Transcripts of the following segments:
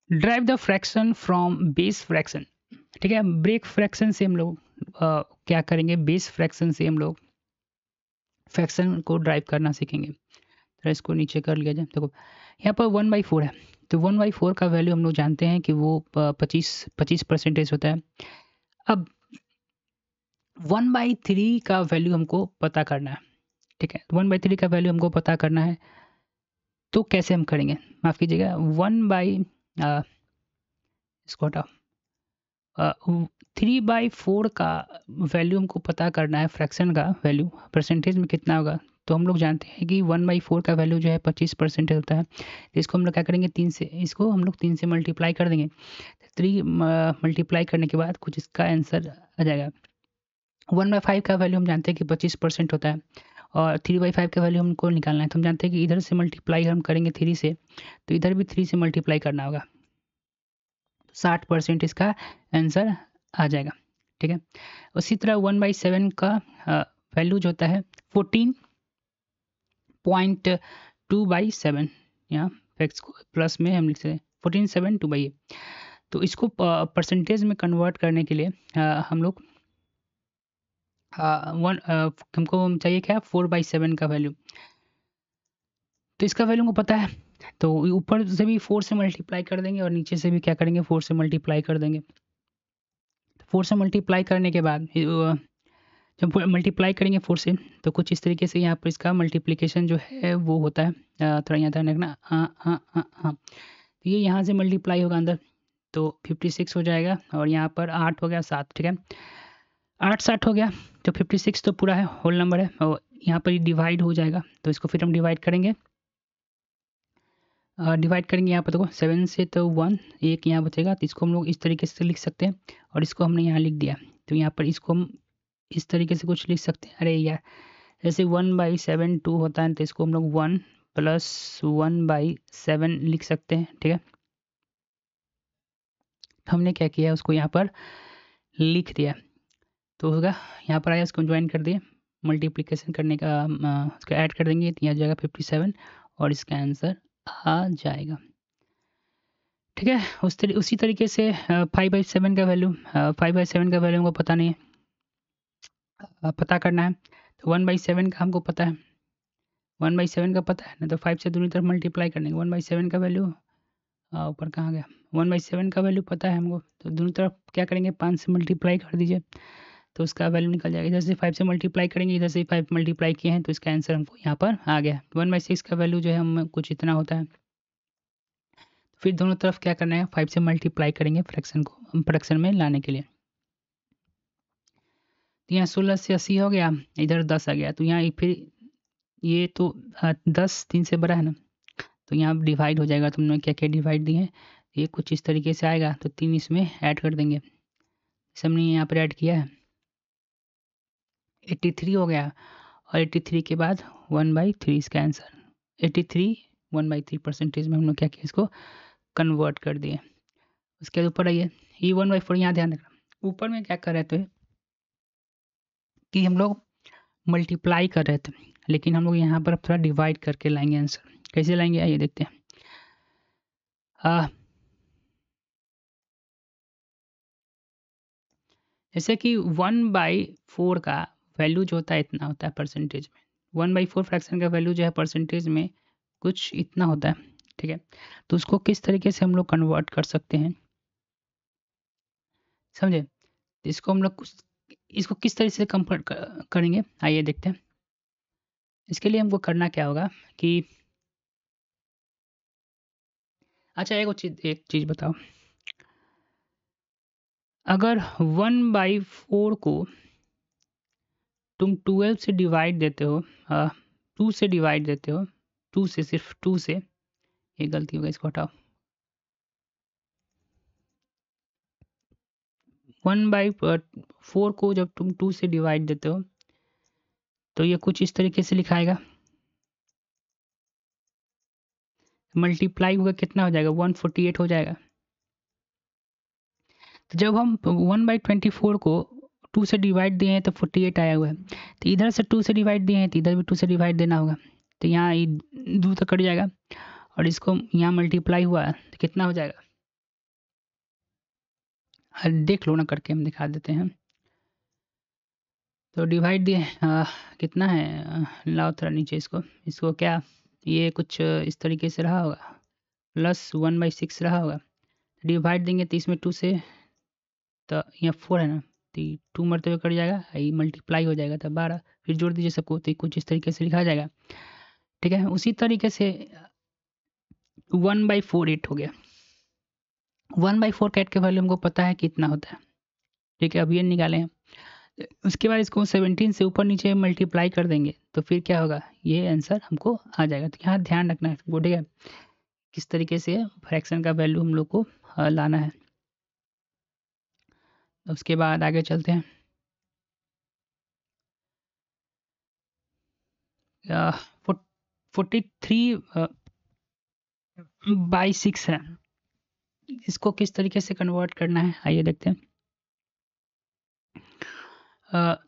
Drive the fraction from base fraction. ठीक है, break fraction से हम लोग क्या करेंगे, बेस फ्रैक्शन से हम लोग फ्रैक्शन को ड्राइव करना सीखेंगे। तो इसको नीचे कर लिया जाए। देखो यहाँ पर 1/4 है, तो 1/4 का वैल्यू हम लोग जानते हैं कि वो 25% होता है। अब 1/3 का वैल्यू हमको पता करना है। ठीक है, 1/3 का वैल्यू हमको पता करना है, तो कैसे हम करेंगे, माफ़ कीजिएगा, 1 बाई इसको हटाओ, 3/4 का वैल्यू हमको पता करना है, फ्रैक्शन का वैल्यू परसेंटेज में कितना होगा। तो हम लोग जानते हैं कि 1/4 का वैल्यू जो है 25% होता है। तो इसको हम लोग क्या करेंगे, 3 से, इसको हम लोग 3 से मल्टीप्लाई कर देंगे। 3 मल्टीप्लाई करने के बाद कुछ इसका आंसर आ जाएगा। 1/5 का वैल्यू हम जानते हैं कि 25% होता है, और 3/5 का वैल्यू हमको निकालना है। तो हम जानते हैं कि इधर से मल्टीप्लाई हम करेंगे 3 से, तो इधर भी 3 से मल्टीप्लाई करना होगा, 60% इसका आंसर आ जाएगा। ठीक है, उसी तरह 1/7 का वैल्यू जो होता है 14.2/7, यहाँ फैक्ट्स को प्लस में हम लिख सकते हैं 14/7 तो इसको परसेंटेज में कन्वर्ट करने के लिए हम लोग हमको चाहिए क्या, 4/7 का वैल्यू। तो इसका वैल्यू हमको पता है, तो ऊपर से भी 4 से मल्टीप्लाई कर देंगे और नीचे से भी क्या करेंगे, 4 से मल्टीप्लाई कर देंगे। 4 से मल्टीप्लाई करने के बाद जब मल्टीप्लाई करेंगे 4 से, तो कुछ इस तरीके से यहाँ पर इसका मल्टीप्लिकेशन जो है वो होता है। थोड़ा यहाँ ध्यान रखना, हाँ, तो ये यहाँ से मल्टीप्लाई होगा अंदर, तो 56 हो जाएगा, और यहाँ पर 8 हो गया, 7। ठीक है, 8 7 हो गया, तो 56 तो पूरा है, होल नंबर है, और यहाँ पर डिवाइड हो जाएगा। तो इसको फिर हम डिवाइड करेंगे, यहाँ पर देखो 7 से तो 1 एक यहाँ बचेगा, तो इसको हम लोग इस तरीके से लिख सकते हैं, और इसको हमने यहाँ लिख दिया। तो यहाँ पर इसको हम इस तरीके से कुछ लिख सकते हैं, अरे यार, जैसे 1/7 2 होता है, तो इसको हम लोग 1 + 1/7 लिख सकते हैं। ठीक है, हमने क्या किया, उसको यहाँ पर लिख दिया, तो होगा यहाँ पर आया, इसको ज्वाइन कर दिए, मल्टीप्लिकेशन करने का उसको ऐड कर देंगे, तो यहाँ जाएगा 57, और इसका आंसर आ जाएगा। ठीक है, उसी तरीके से 5/7 का वैल्यू, 5/7 का वैल्यू हमको पता नहीं है, पता करना है। तो 1/7 का हमको पता है, 1/7 का पता है ना, तो 5 से दूसरी तरफ मल्टीप्लाई करने 1/7 का वैल्यू ऊपर कहाँ गया, 1/7 का वैल्यू पता है हमको, तो दोनों तरफ क्या करेंगे, 5 से मल्टीप्लाई कर दीजिए, तो उसका वैल्यू निकल जाएगा। इधर से 5 से मल्टीप्लाई करेंगे, इधर से 5 मल्टीप्लाई किए हैं, तो इसका आंसर हमको यहाँ पर आ गया। 1/6 का वैल्यू जो है हम कुछ इतना होता है। फिर दोनों तरफ क्या करना है, 5 से मल्टीप्लाई करेंगे फ्रैक्शन को फ्रैक्शन में लाने के लिए। तो यहाँ 16 से 80 हो गया, इधर 10 आ गया, तो यहाँ फिर ये तो 10 3 से बड़ा है ना, तो यहाँ डिवाइड हो जाएगा। तो हमने क्या क्या डिवाइड दिए हैं, ये कुछ इस तरीके से आएगा, तो 3 इसमें ऐड कर देंगे, जैसे हमने यहाँ पर ऐड किया है, 83 हो गया, और 83 के बाद 1/3 इसका आंसर, 83 1/3 परसेंटेज में हम लोग क्या किया, इसको कन्वर्ट कर दिए। उसके बाद ऊपर आइए, ये 1/4 यहाँ ध्यान रखना, ऊपर में क्या कर रहे थे कि हम लोग मल्टीप्लाई कर रहे थे, लेकिन हम लोग यहाँ पर थोड़ा डिवाइड करके लाएंगे आंसर। कैसे लाएंगे, आइए देखते हैं। जैसे कि 1/4 का वैल्यू जो होता है इतना होता है परसेंटेज में, 1/4 फ्रैक्शन का वैल्यू जो है परसेंटेज में कुछ इतना होता है। ठीक है, तो उसको किस तरीके से हम लोग कन्वर्ट कर सकते हैं, समझे। इसको हम लोग इसको किस तरीके से कंपेयर करेंगे, आइए देखते हैं। इसके लिए हमको करना क्या होगा कि, अच्छा एक चीज़ बताओ, अगर 1/4 को तुम 12 से डिवाइड देते हो, 2 से डिवाइड देते हो, 2 से, सिर्फ 2 से, ये गलती हो गई, इसको हटाओ। 1/4 को जब तुम 2 से डिवाइड देते हो, तो ये कुछ इस तरीके से लिखाएगा, मल्टीप्लाई होगा, कितना हो जाएगा, 148 हो जाएगा। तो जब हम 1/24 को 2 से डिवाइड दिए हैं, तो 48 आया हुआ है, तो इधर से 2 से डिवाइड दिए हैं, तो इधर भी 2 से डिवाइड देना होगा, तो यहाँ 2 तक कट जाएगा, और इसको यहाँ मल्टीप्लाई हुआ है, तो कितना हो जाएगा, देख लो ना करके, हम दिखा देते हैं। तो डिवाइड दिए कितना है, लाओ थोड़ा नीचे इसको क्या, ये कुछ इस तरीके से रहा होगा, प्लस 1/6 रहा होगा। डिवाइड देंगे तो इसमें 2 से, तो यहाँ 4 है ना, तो 2 मरते कट जाएगा, ये मल्टीप्लाई हो जाएगा तो 12, फिर जोड़ दीजिए सबको, तो कुछ इस तरीके से लिखा जाएगा। ठीक है, उसी तरीके से 1/4 8 हो गया। 1/4 कैट के वैल्यू हमको पता है कितना होता है। ठीक है, अब ये निकालें हम। उसके बाद इसको 17 से ऊपर नीचे मल्टीप्लाई कर देंगे तो फिर क्या होगा, ये आंसर हमको आ जाएगा। तो यहाँ ध्यान रखना है हमको, ठीक है, किस तरीके से फ्रैक्शन का वैल्यू हम लोग को लाना है। उसके बाद आगे चलते हैं। 43/6 है, इसको किस तरीके से कन्वर्ट करना है आइए देखते हैं।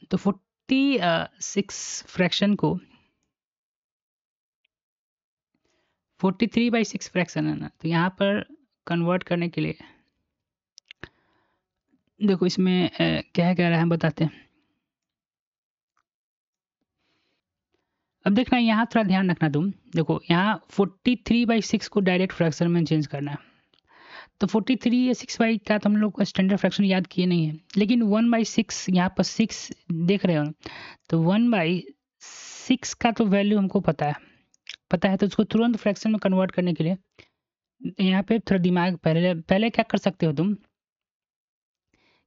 तो 46 फ्रैक्शन को 43/6 फ्रैक्शन है ना, तो यहाँ पर कन्वर्ट करने के लिए देखो इसमें क्या कह रहा है बताते हैं। अब देखना यहाँ थोड़ा ध्यान रखना तुम, देखो यहाँ 43/6 को डायरेक्ट फ्रैक्शन में चेंज करना है। तो 43 या 6 का तो हम लोग स्टैंडर्ड फ्रैक्शन याद किए नहीं है, लेकिन 1/6 यहाँ पर 6 देख रहे हो, तो 1/6 का तो वैल्यू हमको पता है, तो उसको तुरंत फ्रैक्शन में कन्वर्ट करने के लिए यहाँ पे थोड़ा दिमाग पहले पहले क्या कर सकते हो तुम,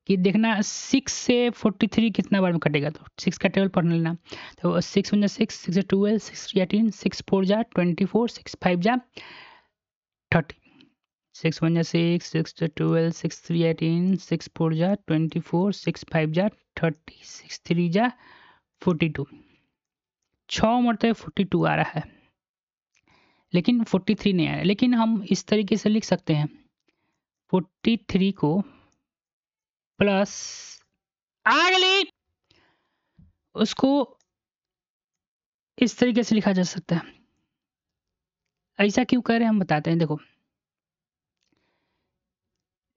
कि देखना 6 से 43 कितना बार में कटेगा, तो 6 का टेबल पढ़ लेना। तो 6 1 6, 6 12, 6 18, 6 4 जा 24, 6 5 जा 30, 6 1 6, 6 12, 6 3 18, 6 4 जा 24, 6 5 जा 30, 6 3 जा 42, 6 मरतबे 42 आ रहा है, लेकिन 43 नहीं आ रहा है। लेकिन हम इस तरीके से लिख सकते हैं, 43 को प्लस अगली उसको इस तरीके से लिखा जा सकता है। ऐसा क्यों कर रहे हैं हम बताते हैं, देखो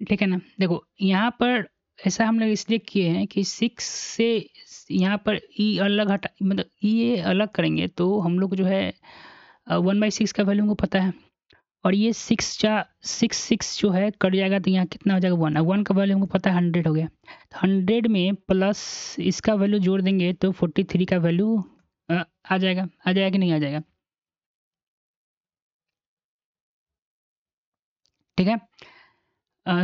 ठीक है ना, देखो यहाँ पर ऐसा हम लोग इसलिए किए हैं कि 6 से यहाँ पर ई अलग हटा, मतलब ये अलग करेंगे तो हम लोग जो है 1/6 का वैल्यू हमको पता है, और ये 6 जो है कट जाएगा, तो यहाँ कितना हो जाएगा 1, 1 का वैल्यू हमको पता है 100 हो गया, तो 100 में प्लस इसका वैल्यू जोड़ देंगे तो 43 का वैल्यू आ जाएगा कि नहीं आ जाएगा, ठीक है।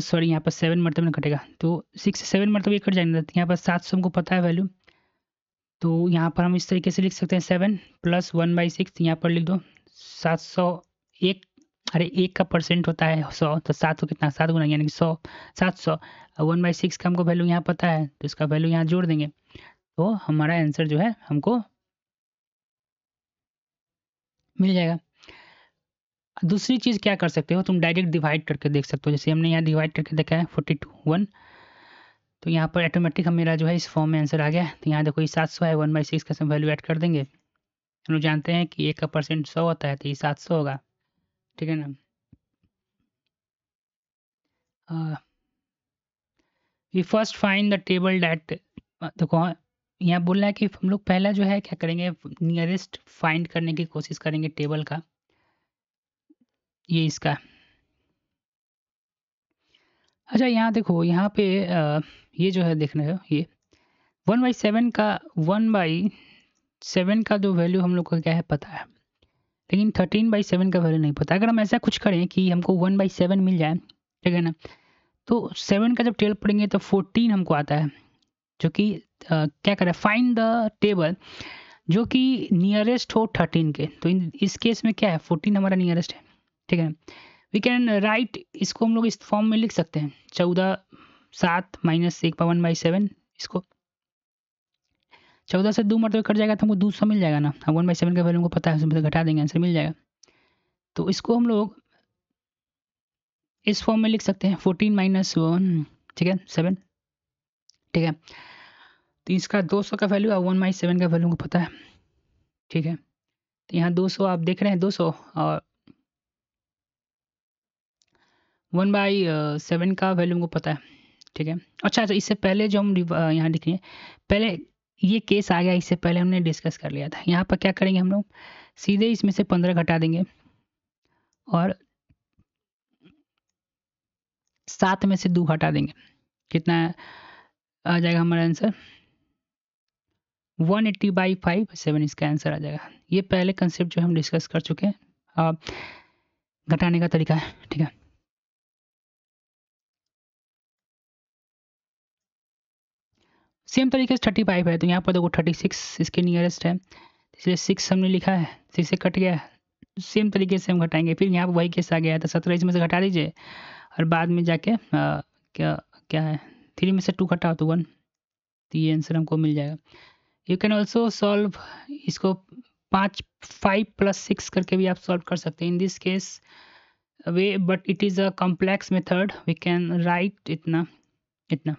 सॉरी यहाँ पर 7 मरतबे में कटेगा, तो 6 से 7 मरतबे कट जाएगा, तो यहाँ पर 700 हमको पता है वैल्यू, तो यहाँ पर हम इस तरीके से लिख सकते हैं 7 प्लस 1/6, यहाँ पर लिख दो 701, अरे 1 का परसेंट होता है 100, तो 700 कितना 7 गुना यानी कि 100, 700, 1/6 का हमको वैल्यू यहाँ पता है, तो इसका वैल्यू यहाँ जोड़ देंगे तो हमारा आंसर जो है हमको मिल जाएगा। दूसरी चीज़ क्या कर सकते हो तुम, डायरेक्ट डिवाइड करके देख सकते हो, जैसे हमने यहाँ डिवाइड करके देखा है 42 1, तो यहाँ पर ऑटोमेटिक हम मेरा जो है इस फॉर्म में आंसर आ गया। तो यहाँ देखो ये 700 है, 1/6 का वैल्यू ऐड कर देंगे, हम लोग जानते हैं कि 1 का परसेंट 100 होता है, तो ये 700 होगा, ठीक है ना। We first find the table that, देखो यहाँ बोल रहा है कि हम लोग पहला जो है क्या करेंगे, नियरेस्ट फाइंड करने की कोशिश करेंगे टेबल का, ये इसका। अच्छा यहाँ देखो यहाँ पे ये जो है देख रहे हो, ये 1/7 का जो वैल्यू हम लोग को क्या है पता है, लेकिन 13/7 का वैल्यू नहीं पता। अगर हम ऐसा कुछ करें कि हमको 1/7 मिल जाए, ठीक है ना, तो 7 का जब टेबल पढ़ेंगे तो 14 हमको आता है, जो कि क्या करें, फाइंड द टेबल जो कि नियरेस्ट हो 13 के, तो इस केस में क्या है 14 हमारा नियरेस्ट है, ठीक है। वी कैन राइट, इसको हम लोग इस फॉर्म में लिख सकते हैं 14 7 माइनस 1/7, इसको 14 से 2 मरतबे कट जाएगा तो हमको 200 मिल जाएगा ना, 1/7 का वैल्यू हमको पता है, उसमें से घटा देंगे आंसर मिल जाएगा। तो इसको हम लोग इस फॉर्म में लिख सकते हैं 14 माइनस 1, ठीक है 7, ठीक है। तो इसका 200 का वैल्यू और 1/7 का वैल्यू हमको पता है, ठीक है। तो यहाँ 200 आप देख रहे हैं 200, और 1/7 का वैल्यू हमको पता है, ठीक है। अच्छा अच्छा, इससे पहले जो हम यहाँ लिखें, पहले ये केस आ गया, इससे पहले हमने डिस्कस कर लिया था। यहाँ पर क्या करेंगे हम लोग, सीधे इसमें से 15 घटा देंगे और 7 में से 2 हटा देंगे। कितना आ जाएगा हमारा आंसर, 180/5 इसका आंसर आ जाएगा। ये पहले कंसेप्ट जो हम डिस्कस कर चुके हैं घटाने का तरीका है, ठीक है। सेम तरीके से 35 है, तो यहाँ पर देखो 36 इसके नियरेस्ट है, इसलिए 6 हमने लिखा है, 6 से कट गया। सेम तरीके से हम घटाएंगे, फिर यहाँ पर वही केस आ गया है, तो 17 इसमें से घटा दीजिए और बाद में जाके क्या क्या है, 3 में से 2 घटाओ तो 1, तो ये आंसर हमको मिल जाएगा। यू कैन ऑल्सो सॉल्व इसको 5 + 6 करके भी आप सॉल्व कर सकते हैं in this case way, but it is a complex method, we can write इतना इतना।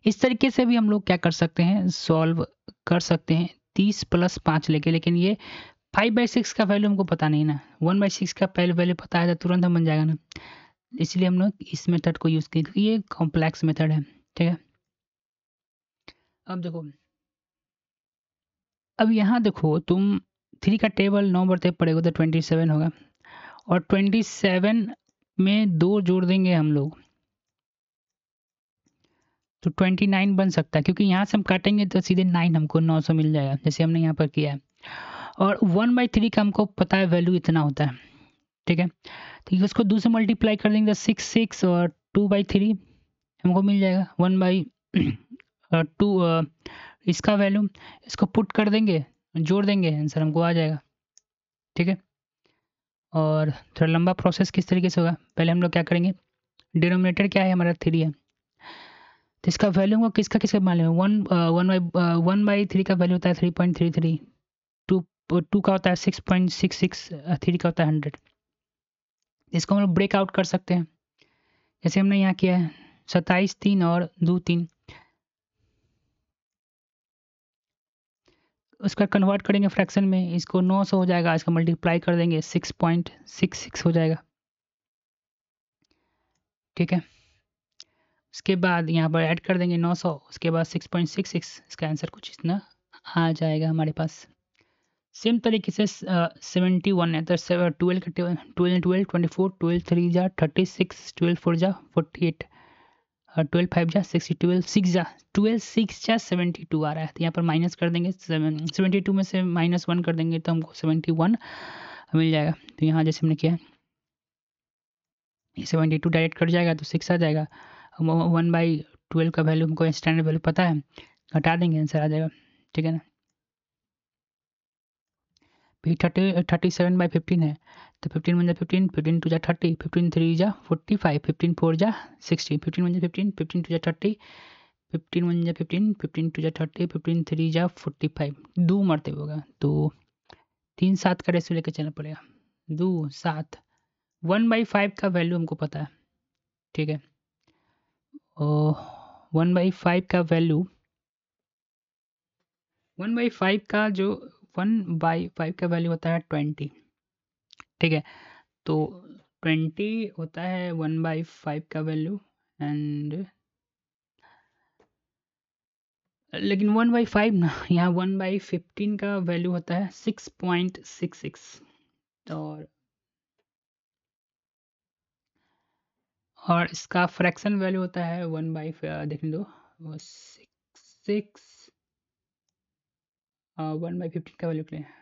इस तरीके से भी हम लोग क्या कर सकते हैं, सॉल्व कर सकते हैं 30 + 5 लेके, लेकिन ये 5/6 का वैल्यू हमको पता नहीं ना, 1/6 का पहले वैल्यू पता है तो तुरंत हम बन जाएगा ना, इसलिए हम लोग इस मेथड को यूज़ किए क्योंकि ये कॉम्प्लेक्स मेथड है, ठीक है। अब देखो, अब यहाँ देखो तुम 3 का टेबल 9 बढ़ते पड़ेगा तो 27 होगा, और 27 में 2 जोड़ देंगे हम लोग तो 29 बन सकता है, क्योंकि यहाँ से हम काटेंगे तो सीधे 9 हमको 900 मिल जाएगा, जैसे हमने यहाँ पर किया है। और 1/3 का हमको पता है वैल्यू इतना होता है, ठीक है। तो उसको 2 से मल्टीप्लाई कर देंगे तो 6 और 2/3 हमको मिल जाएगा 1/2 इसका वैल्यू, इसको पुट कर देंगे, जोड़ देंगे, आंसर हमको आ जाएगा, ठीक है। और थोड़ा लंबा प्रोसेस किस तरीके से होगा, पहले हम लोग क्या करेंगे, डिनोमिनेटर क्या है हमारा 3 है, तो इसका वैल्यू हमको किसका किसका मालूम है, 1/3 का वैल्यू होता है 3.33, 2 का होता है 6.66, 3 का होता है 100। इसको हम लोग ब्रेकआउट कर सकते हैं, जैसे हमने यहाँ किया है 27 3 और 2 3, उसका कन्वर्ट करेंगे फ्रैक्शन में, इसको 900 हो जाएगा, इसका मल्टीप्लाई कर देंगे 6.66 हो जाएगा, ठीक है। उसके बाद यहाँ पर ऐड कर देंगे 900, उसके बाद 6.66, इसका आंसर कुछ इतना आ जाएगा हमारे पास। सेम तरीके से 71 है तो 12 का 12 12 24, 12 3 जा 36, 12 4 जा 48, 12 5 जा 60, 12 6 जा 72 आ रहा है, तो यहाँ पर माइनस कर देंगे 72 में से -1 कर देंगे तो हमको 71 मिल जाएगा। तो यहाँ जैसे हमने किया 72 डायरेक्ट कट जाएगा तो 6 आ जाएगा, 1/12 का वैल्यू हमको स्टैंडर्ड वैल्यू पता है, घटा देंगे आंसर आ जाएगा, ठीक है ना। फिर 37/15 है, तो 15 1 15, 15 2 30, 15 3 45, 15 4 60, 15 1 15, 15 2 30, 15 1 15, 15 2 30, 15 3 45, 2 मरते होगा तो 3 7 का रेशियो लेके चलना पड़ेगा, 2 7, 1/5 का वैल्यू हमको पता है, ठीक है। और 1/5 का वैल्यू 1/5 का जो 1/5 का वैल्यू होता है 20, ठीक है। तो 20 होता है 1/5 का वैल्यू, एंड लेकिन 1/5 ना, यहाँ 1/15 का वैल्यू होता है 6.66, और इसका फ्रैक्शन वैल्यू होता है देखने दो 6 1/15 का वैल्यू क्या है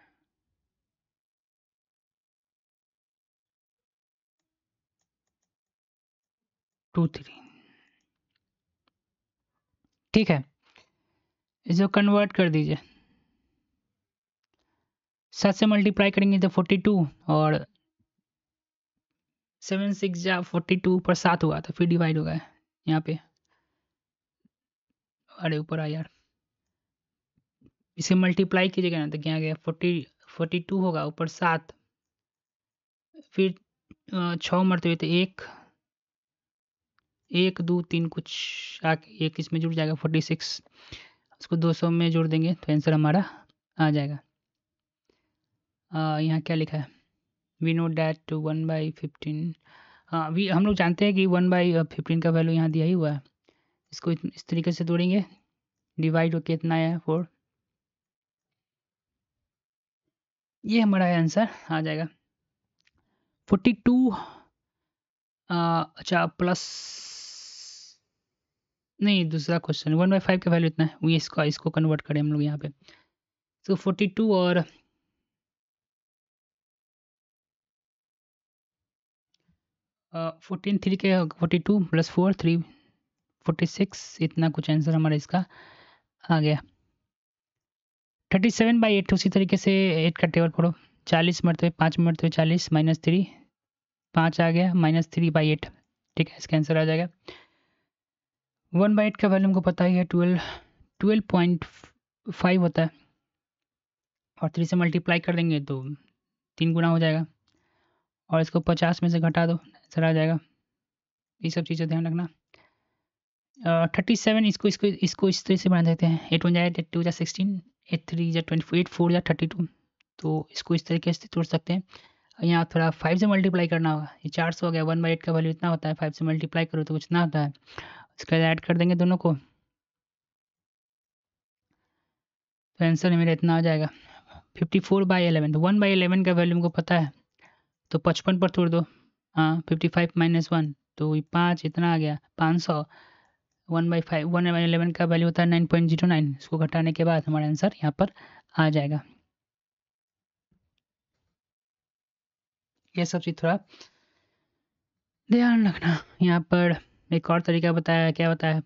23, ठीक है। इसको कन्वर्ट कर दीजिए, 7 से मल्टीप्लाई करेंगे तो 42, और 7 6 जा 42 ऊपर 7 हुआ तो फिर डिवाइड होगा यहाँ पे, अरे ऊपर आ यार, इसे मल्टीप्लाई कीजिएगा ना तो क्या गया 42 होगा, ऊपर 7, फिर 6 मरते हुए तो 1 1 2 3 कुछ आके 1 इसमें जुड़ जाएगा 46, उसको 200 में जोड़ देंगे तो आंसर हमारा आ जाएगा। यहाँ क्या लिखा है, वी नो डैट 1/15 हाँ हम लोग जानते हैं कि 1/15 का वैल्यू यहाँ दिया ही हुआ है। इसको इस तरीके से तोड़ेंगे, डिवाइड होके इतना आया 4, ये हमारा आंसर आ जाएगा 42। अच्छा प्लस, नहीं दूसरा क्वेश्चन 1/5 का वैल्यू इतना है, वो इसको कन्वर्ट करें हम लोग यहाँ पे। तो 42 और 14 3 के 42 प्लस 4 3 46, इतना कुछ आंसर हमारा इसका आ गया। 37/8 उसी तरीके से 8 का टेबल पढ़ो, 40 मरते 5 मरते 40 -3, 5 आ गया -3/8, ठीक है इसका आंसर आ जाएगा। 1/8 का वैल्यू हमको पता ही है 12.5 होता है, और 3 से मल्टीप्लाई कर देंगे तो 3 गुना हो जाएगा, और इसको 50 में से घटा दो, आंसर आ जाएगा। ये सब चीज़ें ध्यान रखना। 37 इसको इस तरह से बना देते हैं, 8 1 जाए 8 2 जा 16, 8 3 जा 24, 8 4 जा 32, तो इसको इस तरीके से तोड़ सकते हैं। यहाँ थोड़ा 5 से मल्टीप्लाई करना होगा, ये 400 हो गया, 1/8 का वैल्यू इतना होता है, 5 से मल्टीप्लाई करो तो इतना होता है, इसका ऐड कर देंगे दोनों को, तो आंसर मेरा इतना आ जाएगा 54/11। तो 1/11 का वैल्यू हमको पता है, तो 55 पर तोड़ दो, हाँ 55 - 1 तो 5 इतना आ गया 500। 1/5 1/11 का वैल्यू होता है 9.09, इसको घटाने के बाद हमारा आंसर यहाँ पर आ जाएगा। ये सब चीज़ थोड़ा ध्यान रखना। यहाँ पर एक और तरीका बताया है, क्या बताया है,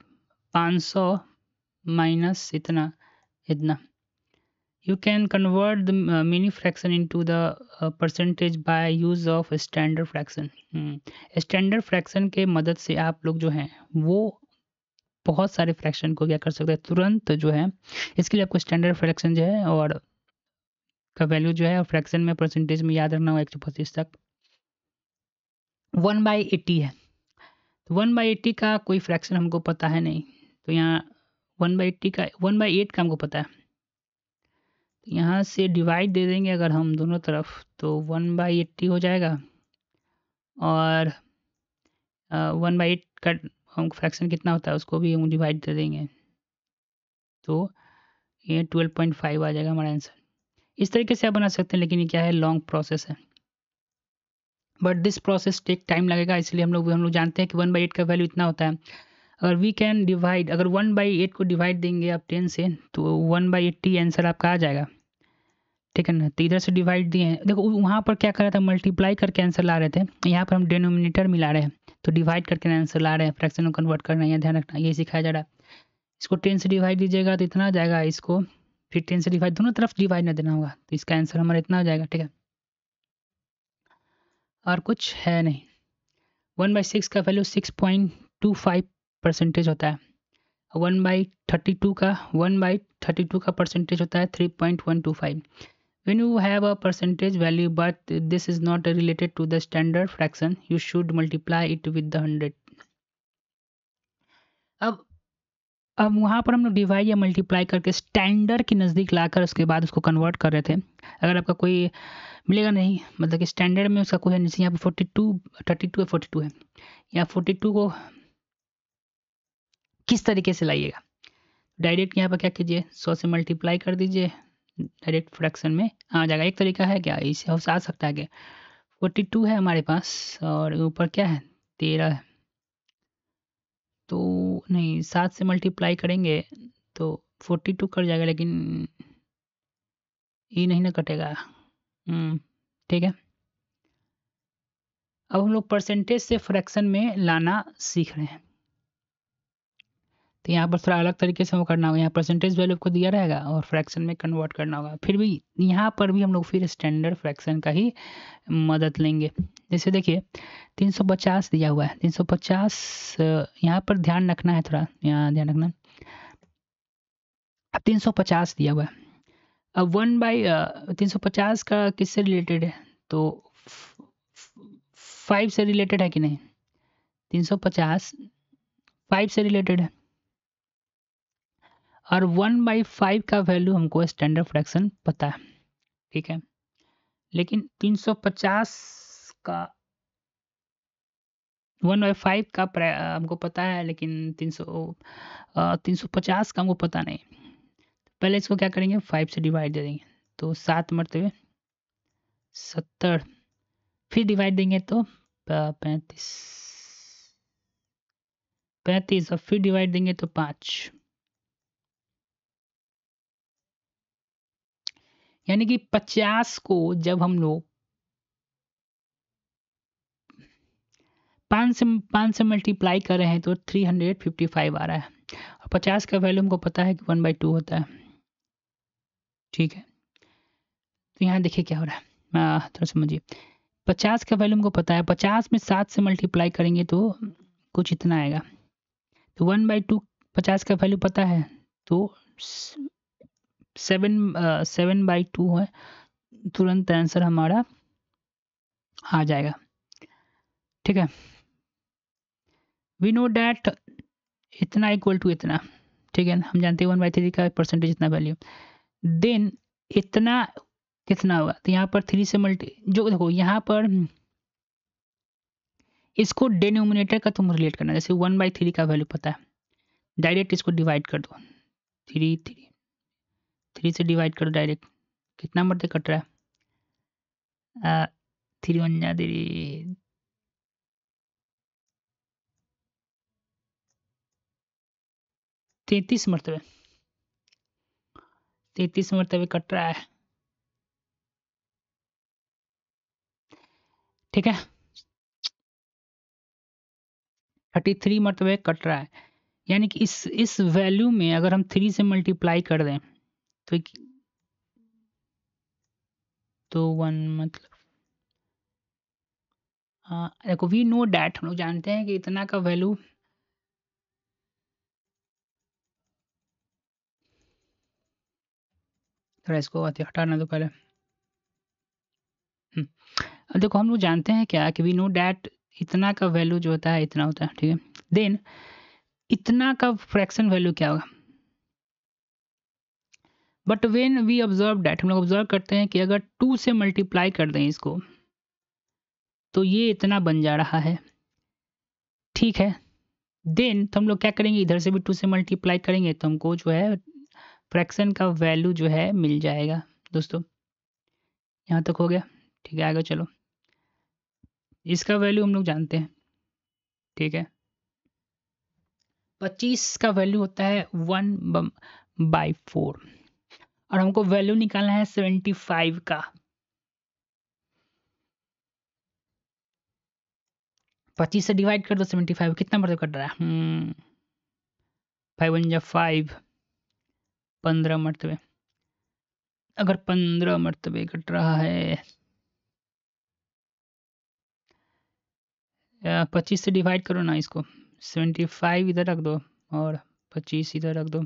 500 माइनस इतना इतना। You can convert the mini fraction into the percentage by use of standard fraction। Standard fraction के मदद से आप लोग जो हैं वो बहुत सारे फ्रैक्शन को क्या कर सकते हैं तुरंत जो है। इसके लिए आपको स्टैंडर्ड फ्रैक्शन जो है और का वैल्यू जो है और फ्रैक्शन में परसेंटेज में याद रखना होगा 125 तक। 1/80 है, तो 1/80 का कोई फ्रैक्शन हमको पता है नहीं, तो यहाँ 1/80 का 1/8 का हमको पता है, तो यहाँ से डिवाइड दे देंगे अगर हम दोनों तरफ, तो 1/80 हो जाएगा, और 1/8 का हम फ्रैक्शन कितना होता है उसको भी हम डिवाइड दे देंगे, तो ये 12.5 आ जाएगा हमारा आंसर। इस तरीके से आप बना सकते हैं, लेकिन ये क्या है, लॉन्ग प्रोसेस है, but this process take time लगेगा, इसलिए हम लोग जानते हैं कि 1/8 का वैल्यू इतना होता है। अगर वी कैन डिवाइड, अगर 1/8 को डिवाइड देंगे आप 10 से, तो 1/80 आंसर आपका आ जाएगा, ठीक है ना। तो इधर से डिवाइड दिए हैं, देखो वहाँ पर क्या कर रहा था, मल्टीप्लाई करके आंसर ला रहे थे, यहाँ पर हम डिनोमिनेटर मिला रहे हैं, तो डिवाइड करके आंसर ला रहे हैं, फ्रैक्शन को कन्वर्ट करना है, ध्यान रखना, ये सिखाया जा रहा है। इसको 10 से डिवाइड दीजिएगा तो इतना आ जाएगा, इसको फिर 10 से डिवाइड, दोनों तरफ डिवाइड ना देना होगा, तो इसका आंसर हमारा इतना आ जाएगा, ठीक है, और कुछ है नहीं। 1/6 का वैल्यू 6.25% होता है। 1/32 का 1/32 का परसेंटेज होता है 3.125। When you have a percentage value but this is not related to the standard fraction, you should multiply it with the 100। अब अब वहाँ पर हम लोग डिवाइड या मल्टीप्लाई करके स्टैंडर्ड के नज़दीक लाकर उसके बाद उसको कन्वर्ट कर रहे थे। अगर आपका कोई मिलेगा नहीं, मतलब कि स्टैंडर्ड में उसका कोई है, जैसे यहाँ पर 42 32 है 42 है, या 42 को किस तरीके से लाइएगा, डायरेक्ट यहाँ पर क्या कीजिए 100 से मल्टीप्लाई कर दीजिए, डायरेक्ट फ्रैक्शन में आ जाएगा। एक तरीका है क्या, इसे आ सकता है कि 42 है हमारे पास और ऊपर क्या है 13 है, तो नहीं 7 से मल्टीप्लाई करेंगे तो 42 कट जाएगा, लेकिन ये नहीं ना कटेगा। ठीक है, अब हम लोग परसेंटेज से फ्रैक्शन में लाना सीख रहे हैं, तो यहाँ पर थोड़ा अलग तरीके से वो करना होगा। यहाँ परसेंटेज वैल्यू को दिया रहेगा और फ्रैक्शन में कन्वर्ट करना होगा, फिर भी यहाँ पर भी हम लोग फिर स्टैंडर्ड फ्रैक्शन का ही मदद लेंगे। जैसे देखिए 350 दिया हुआ है, 350 यहाँ पर ध्यान रखना है, थोड़ा यहाँ ध्यान रखना। अब 350 दिया हुआ है, अब 350 का किससे रिलेटेड है, तो 5 से रिलेटेड है कि नहीं, 350 5 से रिलेटेड है, और 1/5 का वैल्यू हमको स्टैंडर्ड फ्रैक्शन पता है, ठीक है, लेकिन 350 का 1/5 का हमको पता है, लेकिन 350 का हमको पता नहीं। पहले इसको क्या करेंगे, 5 से डिवाइड दे देंगे तो 7 मरतबे 70, फिर डिवाइड देंगे तो 35 35, और फिर डिवाइड देंगे तो 5, यानी कि 50 को जब हम लोग 5 से मल्टीप्लाई कर रहे हैं तो 355 आ रहा है, और 50 का वैल्यू हमको पता है कि 1/2 होता है। ठीक है, तो यहाँ देखिए क्या हो रहा है, थोड़ा समझिए। 50 का वैल्यू हमको पता है, 50 में 7 से मल्टीप्लाई करेंगे तो कुछ इतना आएगा, तो 1/2 50 का वैल्यू पता है, तो 7/2 है, तुरंत आंसर हमारा आ जाएगा। ठीक है, वी नो डैट इतना इक्वल टू इतना। ठीक है, हम जानते हैं 1/3 का परसेंटेज इतना वैल्यू, देन इतना कितना होगा, तो यहाँ पर 3 से मल्टी, जो देखो यहाँ पर इसको डिनोमिनेटर का तुम रिलेट करना, जैसे 1/3 का वैल्यू पता है, डायरेक्ट इसको डिवाइड कर दो, 3 से डिवाइड करो डायरेक्ट, कितना मरते कट रहा है, 3 1 जा 33 मरतबे, 33 मरतबे कट रहा है। ठीक है, 33 मरतबे कट रहा है, यानी कि इस वैल्यू में अगर हम 3 से मल्टीप्लाई कर दें तो 1 मतलब, हाँ देखो, वी नो डैट, हम लोग जानते हैं कि इतना का वैल्यू, थोड़ा इसको हटाना दो पहले। अब देखो हम लोग जानते हैं क्या, कि वी नो डैट इतना का वैल्यू जो होता है इतना होता है। ठीक है, देन इतना का फ्रैक्शन वैल्यू क्या होगा, but when we observe that, हम लोग ऑब्जर्व करते हैं कि अगर 2 से मल्टीप्लाई कर दें इसको तो ये इतना बन जा रहा है। ठीक है, देन तो हम लोग क्या करेंगे, इधर से भी 2 से मल्टीप्लाई करेंगे तो हमको जो है फ्रैक्शन का वैल्यू जो है मिल जाएगा। दोस्तों यहाँ तक हो गया। ठीक है, आगे चलो, इसका वैल्यू हम लोग जानते हैं। ठीक है, 25 का वैल्यू होता है 1/4, और हमको वैल्यू निकालना है 75 का। 25 से डिवाइड कर दो 75, कितना मरतबा कट रहा है, 5 1 जा 5, 15 मरतबे। अगर 15 मरतबे कट रहा है, 25 से डिवाइड करो ना इसको, 75 इधर रख दो और 25 इधर रख दो,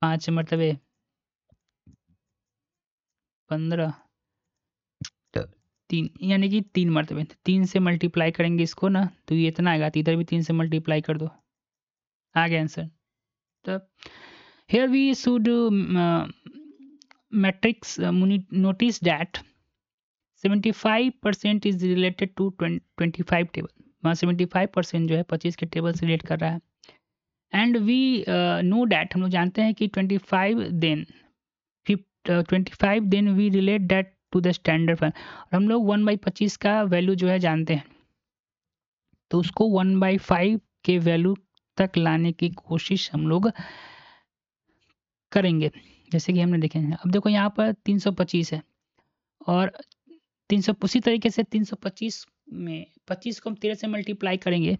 5 मरतबे 15, 3, यानी कि 3 मरतबे, 3 से मल्टीप्लाई करेंगे इसको ना तो ये इतना आएगा, तो इधर भी 3 से मल्टीप्लाई कर दो, आ गया आंसर। तब here we should matrix notice that 75% is related to 25 table, वहाँ 75% जो है 25 के टेबल से रिलेट कर रहा है। एंड वी नो डैट, हम लोग जानते हैं कि 25 then 25 then we relate that to the standard form, और हम लोग 1/25 का वैल्यू जो है जानते हैं, तो उसको 1/5 के वैल्यू तक लाने की कोशिश हम लोग करेंगे, जैसे कि हमने देखे हैं। अब देखो यहाँ पर 325 है, और 300 उसी तरीके से 325 में 25 को हम 13 से मल्टीप्लाई करेंगे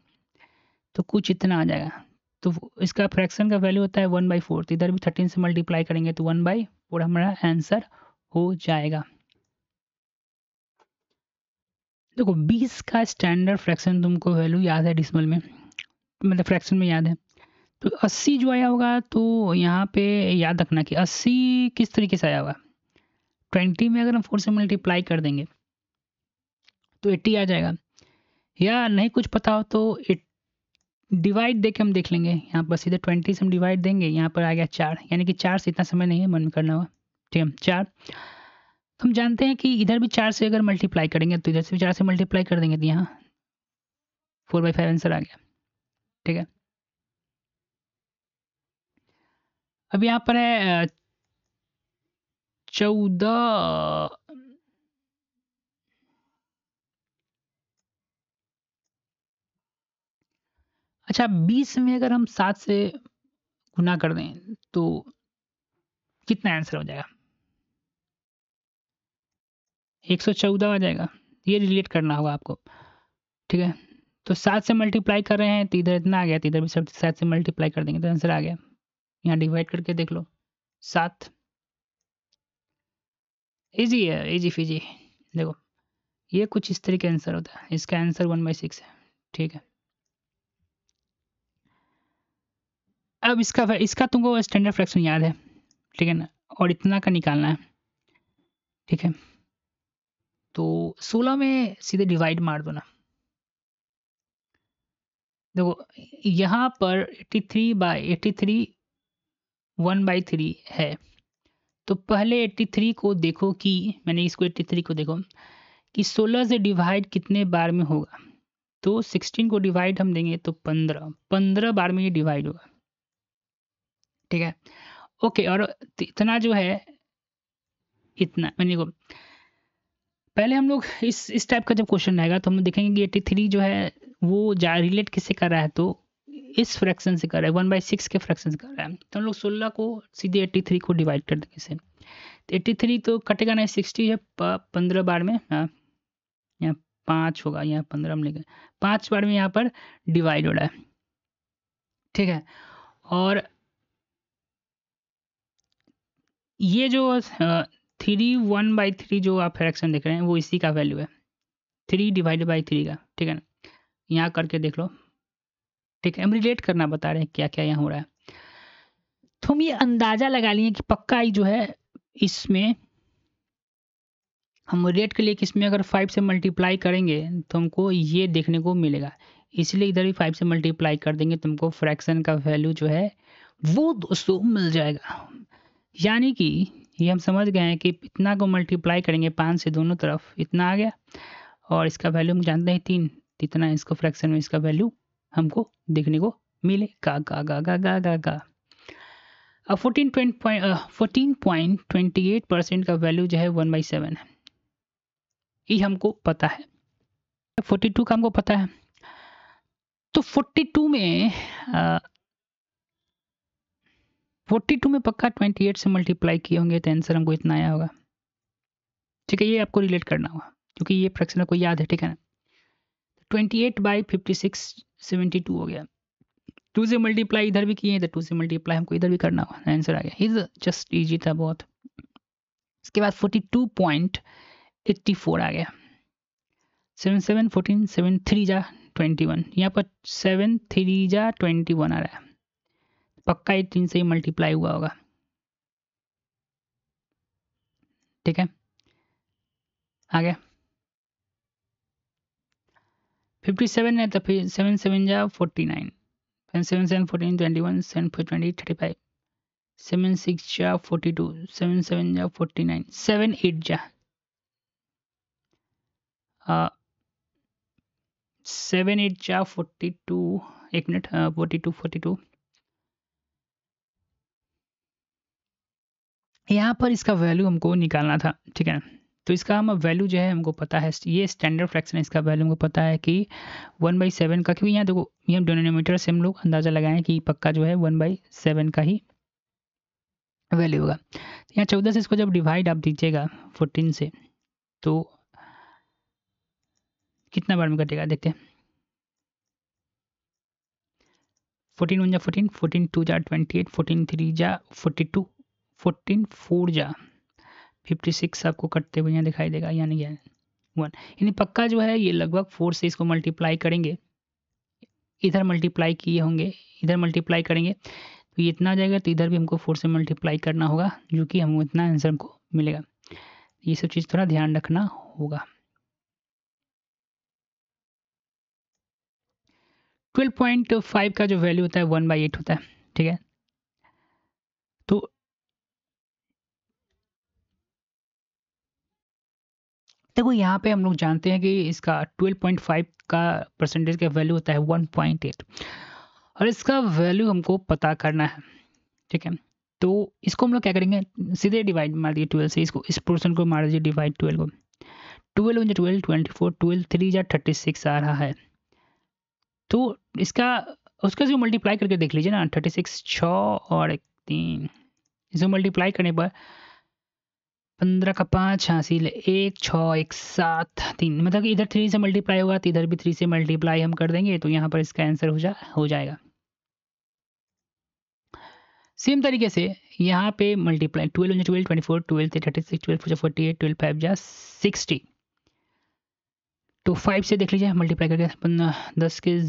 तो कुछ इतना आ जाएगा, तो इसका फ्रैक्शन का वैल्यू होता है 1/4, तो इधर भी 13 से मल्टीप्लाई करेंगे तो 1/4 हमारा आंसर हो जाएगा। देखो 20 का स्टैंडर्ड फ्रैक्शन तुमको वैल्यू याद है डिसिमल में, मतलब फ्रैक्शन में याद है, तो 80 जो आया होगा, तो यहाँ पे याद रखना कि 80 किस तरीके से आया होगा, 20 में अगर हम 4 से मल्टीप्लाई कर देंगे तो 80 आ जाएगा, या नहीं कुछ पता हो तो डिवाइड दे के हम देख लेंगे, यहाँ पर सीधे 20 से हम डिवाइड देंगे, यहाँ पर आ गया 4, यानी कि 4 से इतना समय नहीं है मन में करना होगा। ठीक है, 4 हम जानते हैं कि इधर भी 4 से अगर मल्टीप्लाई करेंगे तो इधर से भी 4 से मल्टीप्लाई कर देंगे, तो यहाँ 4/5 आंसर आ गया। ठीक है, अब यहाँ पर है 14। अच्छा, 20 में अगर हम 7 से गुना कर दें तो कितना आंसर हो जाएगा? 114 आ जाएगा। ये रिलेट करना होगा आपको। ठीक है, तो 7 से मल्टीप्लाई कर रहे हैं तो इधर इतना आ गया, तो इधर भी सब 7 से मल्टीप्लाई कर देंगे तो आंसर आ गया। यहाँ डिवाइड करके देख लो, 7। इजी है, इजी फीजी। देखो, ये कुछ इस तरीके आंसर होता है। इसका आंसर 1/6 है। ठीक है, अब इसका तुमको स्टैंडर्ड फ्रैक्शन याद है, ठीक है ना, और इतना का निकालना है। ठीक है, तो 16 में सीधे डिवाइड मार दो ना। देखो, यहाँ पर 83 1/3 है, तो पहले 83 को देखो कि मैंने इसको 83 को देखो कि 16 से डिवाइड कितने बार में होगा। तो 16 को डिवाइड हम देंगे तो 15 बार में ये डिवाइड होगा। ठीक है, ओके, और इतना जो है, इतना मैंने को पहले हम लोग इस टाइप का जब क्वेश्चन आएगा तो हम देखेंगे कि 83 जो है वो जा रिलेट किससे कर रहा है, तो इस फ्रैक्शन से कर रहा है, 1/6 के फ्रैक्शन से कर रहा है। तो हम लोग 16 को सीधे 83 को डिवाइड कर देंगे इसे। 83 तो कटेगा नहीं, 60 है 15 बार में। हाँ, यहाँ 5 होगा, यहाँ 15 में लेंगे, 5 बार में यहाँ पर डिवाइड हो रहा है। ठीक है, और ये जो 3 1/3 जो आप फ्रैक्शन देख रहे हैं वो इसी का वैल्यू है, 3/3 का। ठीक है ना, यहाँ करके देख लो। ठीक है, हम रिलेट करना बता रहे हैं क्या क्या यहाँ हो रहा है। तो हम ये अंदाजा लगा लिए कि पक्का ही जो है इसमें हम रेट के लिए कि इसमें अगर 5 से मल्टीप्लाई करेंगे तो हमको ये देखने को मिलेगा, इसलिए इधर भी 5 से मल्टीप्लाई कर देंगे तो हमको फ्रैक्शन का वैल्यू जो है वो 200 मिल जाएगा। यानी कि ये हम समझ गए हैं कि इतना को मल्टीप्लाई करेंगे 5 से दोनों तरफ, इतना आ गया, और इसका वैल्यू हम जानते हैं 3, इतना इसको फ्रैक्शन में इसका वैल्यू हमको देखने को मिलेगा। गा। अब 14.28% का वैल्यू जो है 1/7 है, ये हमको पता है। 42 का हमको पता है, तो 42 में 42 में पक्का 28 से मल्टीप्लाई किए होंगे तो आंसर हमको इतना आया होगा। ठीक है, ये आपको रिलेट करना होगा क्योंकि ये फ्रैक्शन आपको याद है। ठीक है ना, 28/56 72 हो गया। 2 से मल्टीप्लाई इधर भी किए तो 2 से मल्टीप्लाई हमको इधर भी करना होगा, आंसर आ गया। इज जस्ट इजी था बहुत। इसके बाद 42.84 आ गया। 7 7 14 7 3 जा 21, यहाँ पर 7 3 जा 21 आ रहा है, पक्का ये 3 से ही मल्टीप्लाई हुआ होगा। ठीक है, आ गया 57 है, तो फिर 7 7 जा 49, 7 7 14 21, 7 4 20 35, 7 6 जा 42, 7 7 जा 49, 7 8 जा 7 8 जा 42, एक मिनट, 42 यहाँ पर इसका वैल्यू हमको निकालना था। ठीक है, तो इसका हम वैल्यू जो है हमको पता है, ये स्टैंडर्ड फ्रैक्शन है, इसका वैल्यू हमको पता है कि 1/7 का, क्योंकि यहाँ देखो ये हम डिनोमिनेटर से हम लोग अंदाजा लगाएं कि पक्का जो है 1/7 का ही वैल्यू होगा। यहाँ 14 से इसको जब डिवाइड आप दीजिएगा 14 से तो कितना बार में कटेगा देखते हैं। 14 1 जा 14, 14 2 जा 28, 14 3 जा 42, 14 4 जा 56 आपको कटते हुए यहाँ दिखाई देगा, यानी क्या 1, यानी पक्का जो है ये लगभग 4 से इसको मल्टीप्लाई करेंगे, इधर मल्टीप्लाई किए होंगे, इधर मल्टीप्लाई करेंगे तो ये इतना आ जाएगा, तो इधर भी हमको 4 से मल्टीप्लाई करना होगा, जो कि हमको इतना आंसर हमको मिलेगा। ये सब चीज़ थोड़ा ध्यान रखना होगा। 12.5 का जो वैल्यू होता है 1/8 होता है। ठीक है, तो देखो यहाँ पे हम लोग जानते हैं कि इसका 12.5 का परसेंटेज का वैल्यू होता है 1.8 और इसका वैल्यू हमको पता करना है, ठीक है। तो इसको हम लोग क्या करेंगे, सीधे डिवाइड मार दिए 12 से, इसको इस पोर्शन को मार दीजिए डिवाइड 12 को, 12 12 24, 12 3 जा 36 आ रहा है। तो इसका उसका जो मल्टीप्लाई करके देख लीजिए ना, 36 6 और 3, इसको मल्टीप्लाई करने पर 15 का 5 हासिल 1 6 1 7 3, मतलब कि इधर 3 से मल्टीप्लाई होगा तो इधर भी 3 से मल्टीप्लाई हम कर देंगे, तो यहाँ पर इसका आंसर हो जाएगा। सेम तरीके से यहाँ पे मल्टीप्लाई 12 12 24, 12 36, 12 48, 12 5 जा 60, तो 5 से देख लीजिए मल्टीप्लाई करके 10 के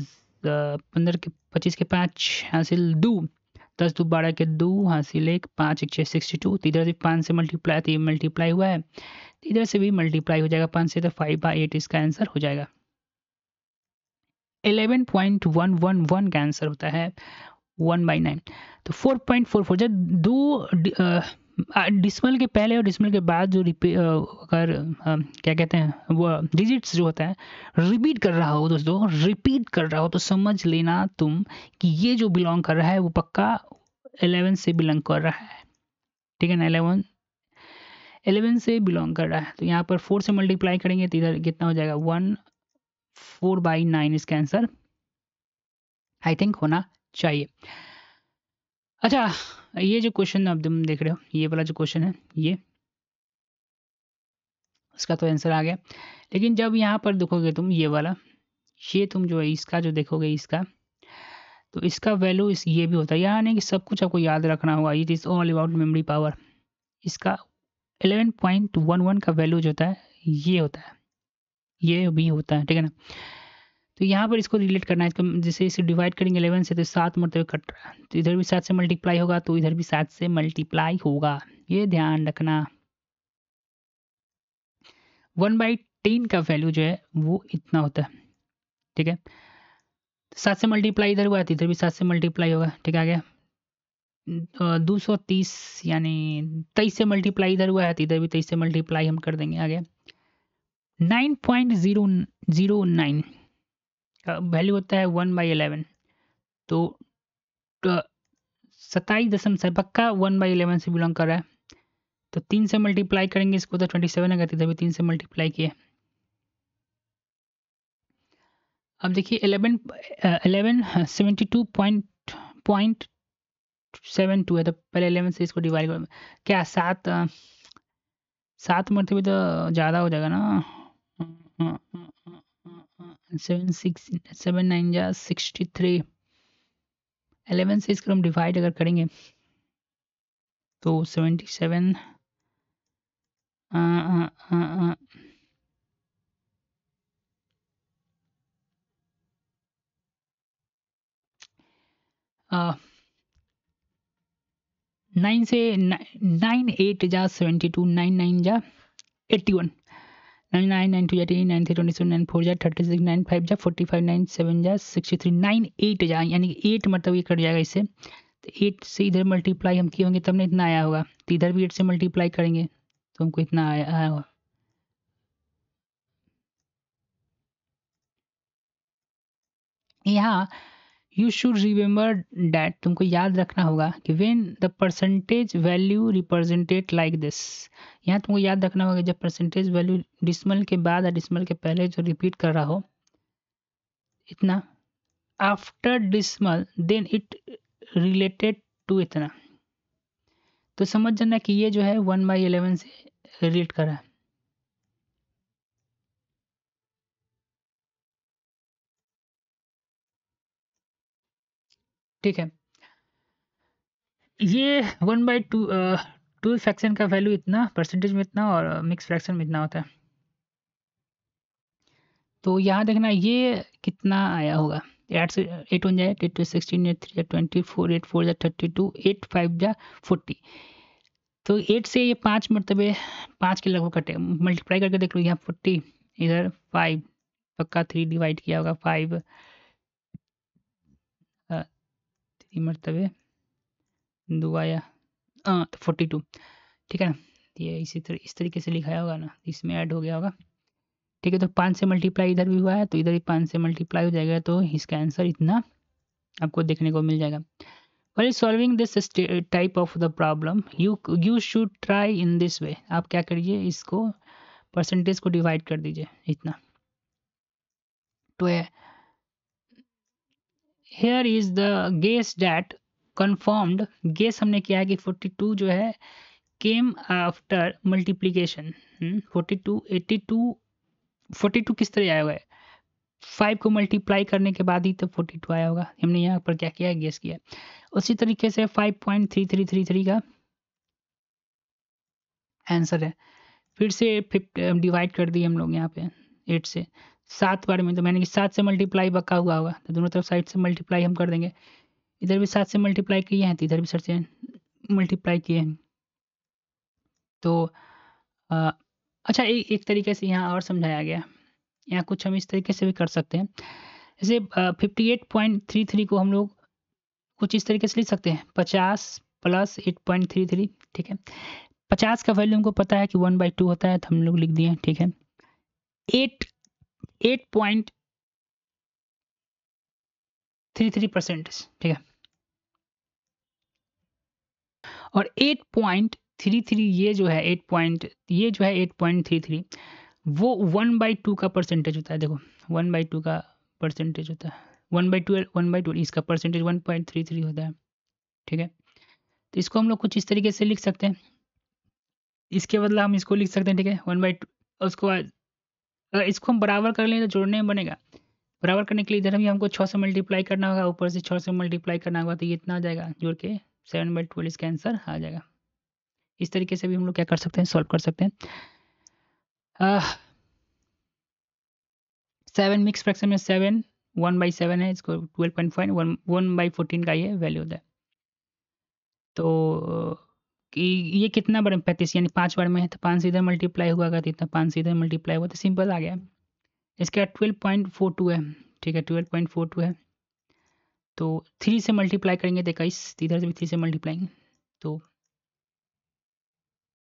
15 के 25 के 5 हासिल 2, 10 2 12 के 2 हासिल 1, 5 1 6 62, तो इधर से 5 से मल्टीप्लाई हुआ है, तो इधर से भी मल्टीप्लाई हो जाएगा 5 से, तो 5/8 इसका आंसर हो जाएगा। 11.111 का आंसर होता है 1/9। तो 4.44 जब दो डिसमल के पहले और डिसमल के बाद जो अगर क्या कहते हैं वो डिजिट्स जो होता है रिपीट कर रहा हो दोस्तों, रिपीट कर रहा हो, तो समझ लेना तुम कि ये जो बिलोंग कर रहा है वो पक्का 11 से बिलोंग कर रहा है, ठीक है ना। 11 से बिलोंग कर रहा है, तो यहाँ पर 4 से मल्टीप्लाई करेंगे तो इधर कितना हो जाएगा 4/9 इसका आंसर आई थिंक होना चाहिए। अच्छा, ये जो क्वेश्चन अब तुम देख रहे हो, ये वाला जो क्वेश्चन है ये उसका तो आंसर आ गया, लेकिन जब यहाँ पर देखोगे तुम ये वाला, ये तुम जो है इसका जो देखोगे इसका, तो इसका वैल्यू ये भी होता है, यानी कि सब कुछ आपको याद रखना होगा, it is all about memory power. इसका 11.11 का वैल्यू जो होता है ये होता है, ये भी होता है, ठीक है ना। तो यहाँ पर इसको रिलेट करना है, इसको जैसे इसे डिवाइड करेंगे 11 से तो 7 मरतबे कट रहा है, तो इधर भी 7 से मल्टीप्लाई होगा तो इधर भी 7 से मल्टीप्लाई होगा, ये ध्यान रखना। 1/10 का वैल्यू जो है वो इतना होता है, ठीक है। 7 से मल्टीप्लाई इधर हुआ तो इधर भी 7 से मल्टीप्लाई होगा, ठीक है, आ गया 230, यानी 23 से मल्टीप्लाई इधर हुआ है तो इधर भी 23 से मल्टीप्लाई हम कर देंगे, आ गया 9.009 का वैल्यू होता है 1/11, तो 27 पक्का 1/11 से बिलोंग कर रहा है, तो 3 से मल्टीप्लाई करेंगे इसको तो 27 आएगा, तो इधर भी 3 से मल्टीप्लाई किए। अब देखिए 1172.72 है, तो पहले 11 से इसको डिवाइड कर, क्या 7 मरतबे तो ज़्यादा हो जाएगा ना, 7 9 जा 63, 11 से इसको हम डिवाइड अगर करेंगे तो 77 9 से 9 8 जा 72, 9 9 जा 81, 9 9 9 2 जा 18, 9 3 27, 9 4 जा 36, 9 5 जा 45, 9 7 जा 63, 9 8 जा, यानी कि 8 मतलब ये कट जाएगा इससे, तो 8 से इधर मल्टीप्लाई हम किए होंगे तब ने इतना आया होगा, तो इधर भी 8 से मल्टीप्लाई करेंगे तो हमको इतना आया होगा। यहाँ यू शुड रिमेंबर डैट, तुमको याद रखना होगा कि when the percentage value represented like this, यहाँ तुमको याद रखना होगा जब परसेंटेज वैल्यू डिसमल के बाद या डिसमल के पहले जो रिपीट कर रहा हो इतना, after decimal then it related to इतना, तो समझ जाना कि ये जो है 1/11 से रिलेट कर रहा है, ठीक है। ये 1/2 टू फ्रैक्शन का वैल्यू इतना, परसेंटेज में इतना और मिक्स फ्रैक्शन में इतना होता है, तो यहाँ देखना ये कितना आया होगा, 8 से 8 1 जाए 8 2 16, 8 3 24, 8 4 जा 32, 8 5 जा 40, तो 8 से ये 5 मरतबे 5 के लगभग कटे, मल्टीप्लाई करके देख लो, यहाँ 40 इधर 5 पक्का 3 डिवाइड किया होगा 5 3 मरतबे 2 आया, तो 42, ठीक है ना। ये इस तरीके से लिखाया होगा ना, इसमें ऐड हो गया होगा, ठीक है। तो 5 से मल्टीप्लाई इधर भी हुआ है तो इधर भी 5 से मल्टीप्लाई हो जाएगा, तो इसका आंसर इतना आपको देखने को मिल जाएगा। While solving this type of the problem, you should try in this way. आप क्या करिए, इसको परसेंटेज को डिवाइड कर दीजिए इतना। तो here is the guess that confirmed, guess हमने किया है कि 42 जो है came after multiplication। 42 82 42 किस तरह आया हुआ है, 5 को मल्टीप्लाई करने के बाद ही तो 42 आया होगा। हमने यहाँ पर क्या किया है, गेस किया। उसी तरीके से 5.3333 का आंसर है। फिर से डिवाइड कर दिए हम लोग यहाँ पे 8 से 7 बार में, तो मैंने कि 7 से मल्टीप्लाई बका हुआ होगा, तो दोनों तरफ साइड से मल्टीप्लाई हम कर देंगे। इधर भी 7 से मल्टीप्लाई किए हैं तो इधर भी 7 से मल्टीप्लाई किए हैं। तो अच्छा, एक तरीके से यहाँ और समझाया गया, यहाँ कुछ हम इस तरीके से भी कर सकते हैं। जैसे 58.33 को हम लोग कुछ इस तरीके से लिख सकते हैं, 50 प्लस 8.33। ठीक है, 50 का वैल्यू हमको पता है कि 1/2 होता है, तो हम लोग लिख दिए। ठीक है, 8.33%। ठीक है, और 8.33 ये जो है 8.33 वो 1/2 का परसेंटेज होता है। देखो 1/2 का परसेंटेज होता है, 1/2 इसका परसेंटेज 1.33 होता है। ठीक है, तो इसको हम लोग कुछ इस तरीके से लिख सकते हैं, इसके बदला हम इसको लिख सकते हैं। ठीक है, 1/2। उसको अगर इसको हम बराबर कर लें तो जोड़ने में बनेगा। बराबर करने के लिए इधर भी हमको 6 से मल्टीप्लाई करना होगा, ऊपर से 6 से मल्टीप्लाई करना होगा, तो ये इतना आ जाएगा, जोड़ के 7/12 इसका आंसर आ जाएगा। इस तरीके से भी हम लोग क्या कर सकते हैं, सॉल्व कर सकते हैं। 7 मिक्स फ्रैक्शन में 7 1/7 है, इसको 12.5 1/14 का ये वैल्यू होता है। तो कि ये कितना बार में 35 यानी 5 बार में है, तो 5 से इधर मल्टीप्लाई हुआ तो इतना 5 से इधर मल्टीप्लाई हुआ, तो सिंपल आ गया। इसका 12.42 है। ठीक है, 12.42 है, तो 3 से मल्टीप्लाई करेंगे तो 21, इधर से भी 3 से मल्टीप्लाई, तो